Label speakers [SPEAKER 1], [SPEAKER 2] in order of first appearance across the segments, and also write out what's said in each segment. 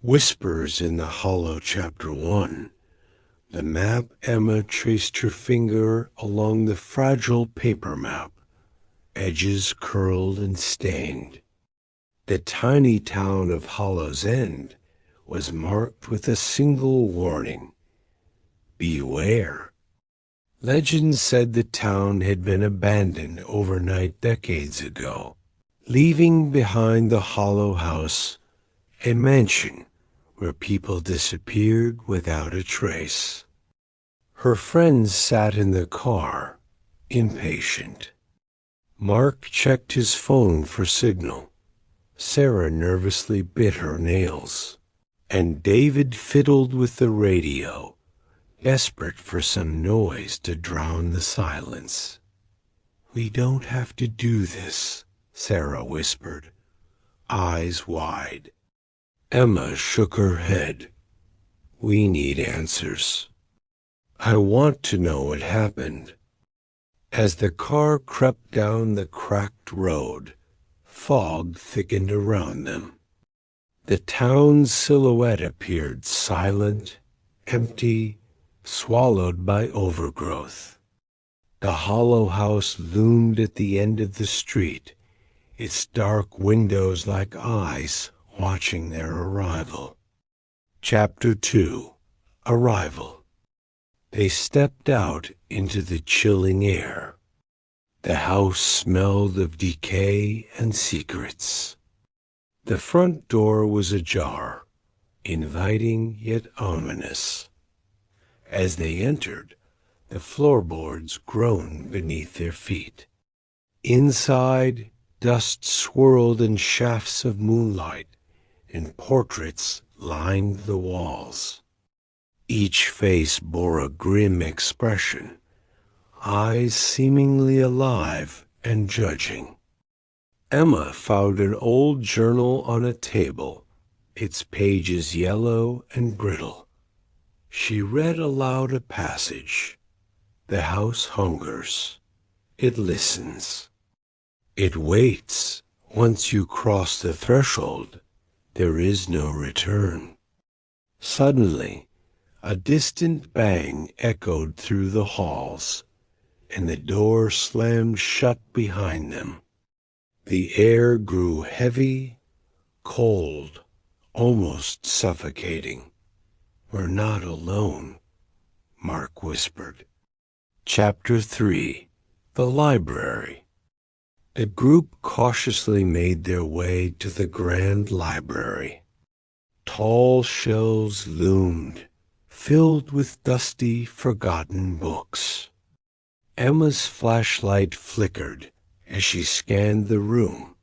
[SPEAKER 1] Whispers in the Hollow, Chapter 1. The map. Emma traced her finger along the fragile paper map, edges curled and stained. The tiny town of Hollow's End was marked with a single warning: beware. Legend said the town had been abandoned overnight decades ago, leaving behind the Hollow House, a mansion where people disappeared without a trace. Her friends sat in the car, impatient. Mark checked his phone for signal. Sarah nervously bit her nails, and David fiddled with the radio, desperate for some noise to drown the silence. "We don't have to do this," Sarah whispered, eyes wide. Emma shook her head. "We need answers. I want to know what happened." As the car crept down the cracked road, fog thickened around them. The town's silhouette appeared, silent, empty, swallowed by overgrowth. The Hollow House loomed at the end of the street, its dark windows like eyes watching their arrival. Chapter 2. Arrival. They stepped out into the chilling air. The house smelled of decay and secrets. The front door was ajar, inviting yet ominous. As they entered, the floorboards groaned beneath their feet. Inside, dust swirled in shafts of moonlight, and portraits lined the walls. Each face bore a grim expression, eyes seemingly alive and judging. Emma found an old journal on a table, its pages yellow and brittle. She read aloud a passage. "The house hungers. It listens. It waits. Once you cross the threshold, there is no return." Suddenly, a distant bang echoed through the halls, and the door slammed shut behind them. The air grew heavy, cold, almost suffocating. "We're not alone," Mark whispered. Chapter 3. The Library. The group cautiously made their way to the grand library. Tall shelves loomed, filled with dusty, forgotten books. Emma's flashlight flickered as she scanned the room,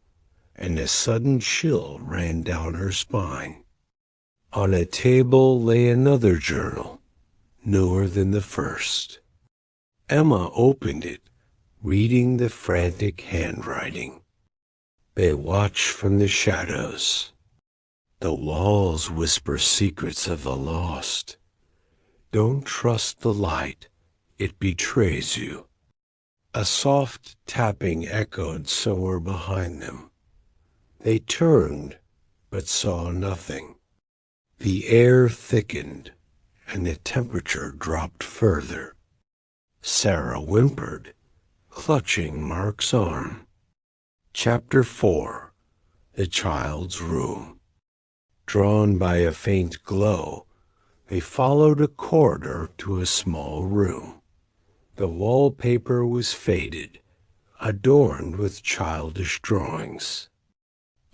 [SPEAKER 1] and a sudden chill ran down her spine. On a table lay another journal, newer than the first. Emma opened it, reading the frantic handwriting. "They watch from the shadows. The walls whisper secrets of the lost. Don't trust the light. It betrays you." A soft tapping echoed somewhere behind them. They turned, but saw nothing. The air thickened, and the temperature dropped further. Sarah whimpered, clutching Mark's arm. Chapter 4. The Child's Room. Drawn by a faint glow, they followed a corridor to a small room. The wallpaper was faded, adorned with childish drawings.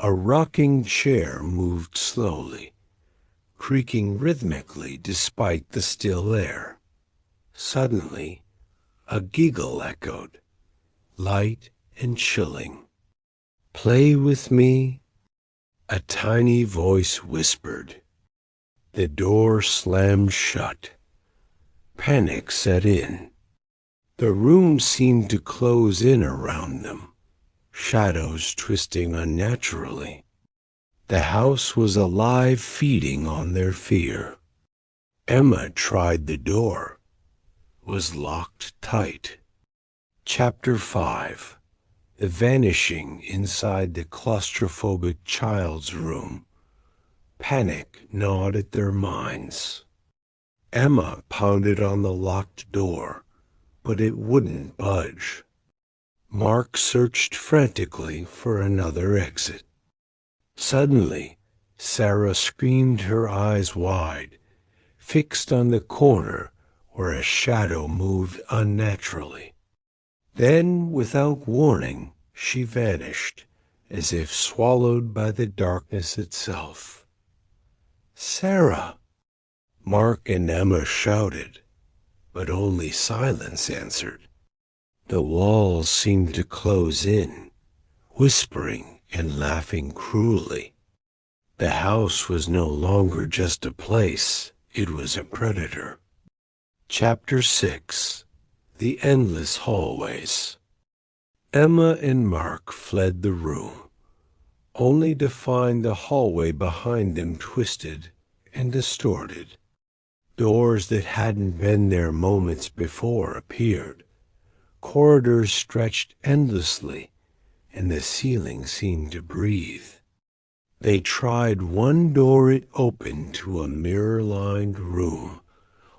[SPEAKER 1] A rocking chair moved slowly, creaking rhythmically despite the still air. Suddenly, a giggle echoed, light and chilling. "Play with me," a tiny voice whispered. The door slammed shut. Panic set in. The room seemed to close in around them, shadows twisting unnaturally. The house was alive, feeding on their fear. Emma tried the door, was locked tight. Chapter 5. The Vanishing inside the claustrophobic child's room. Panic gnawed at their minds. Emma pounded on the locked door, but it wouldn't budge. Mark searched frantically for another exit. Suddenly, Sarah screamed, her eyes wide, fixed on the corner where a shadow moved unnaturally. Then, without warning, she vanished, as if swallowed by the darkness itself. "Sarah!" Mark and Emma shouted, but only silence answered. The walls seemed to close in, whispering and laughing cruelly. The house was no longer just a place, it was a predator. Chapter 6. The Endless Hallways. Emma and Mark fled the room, only to find the hallway behind them twisted and distorted. Doors that hadn't been there moments before appeared. Corridors stretched endlessly, and the ceiling seemed to breathe. They tried one door. It opened to a mirror-lined room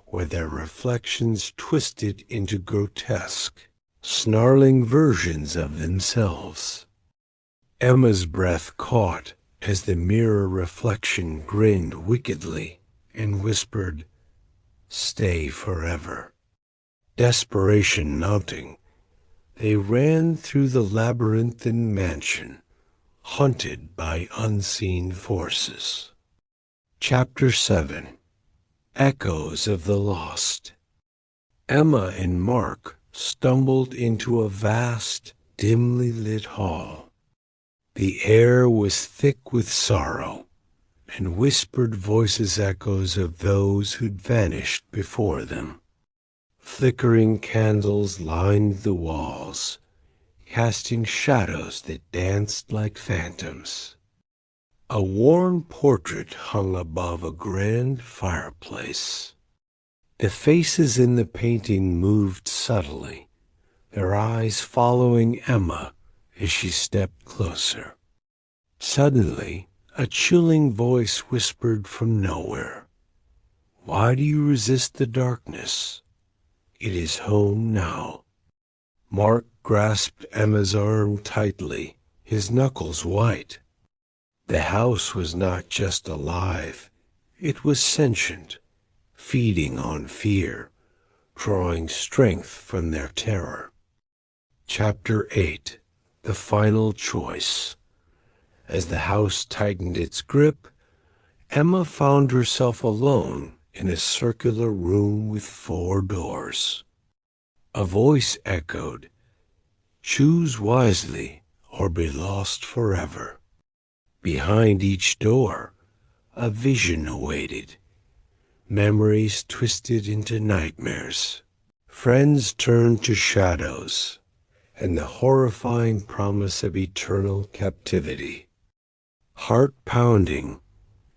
[SPEAKER 1] where their reflections twisted into grotesque, snarling versions of themselves. Emma's breath caught as the mirror reflection grinned wickedly and whispered, "Stay forever." Desperation mounting, they ran through the labyrinthine mansion, hunted by unseen forces. Chapter 7. Echoes of the Lost. Emma and Mark stumbled into a vast, dimly lit hall. The air was thick with sorrow, and whispered voices echoes of those who'd vanished before them. Flickering candles lined the walls, casting shadows that danced like phantoms. A worn portrait hung above a grand fireplace. The faces in the painting moved subtly, their eyes following Emma as she stepped closer. Suddenly, a chilling voice whispered from nowhere, "Why do you resist the darkness? It is home now." Mark grasped Emma's arm tightly, his knuckles white. The house was not just alive, it was sentient, feeding on fear, drawing strength from their terror. Chapter 8. The Final Choice. As the house tightened its grip, Emma found herself alone in a circular room with 4 doors. A voice echoed, "Choose wisely or be lost forever." Behind each door, a vision awaited, memories twisted into nightmares, friends turned to shadows, and the horrifying promise of eternal captivity. Heart pounding,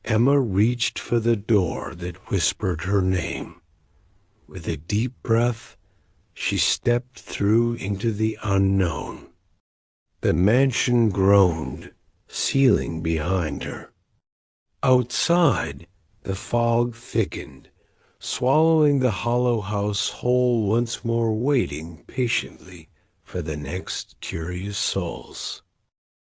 [SPEAKER 1] Emma reached for the door that whispered her name. With a deep breath, she stepped through into the unknown. The mansion groaned, sealing behind her. Outside, the fog thickened, swallowing the hollow house whole, once more waiting patiently for the next curious souls.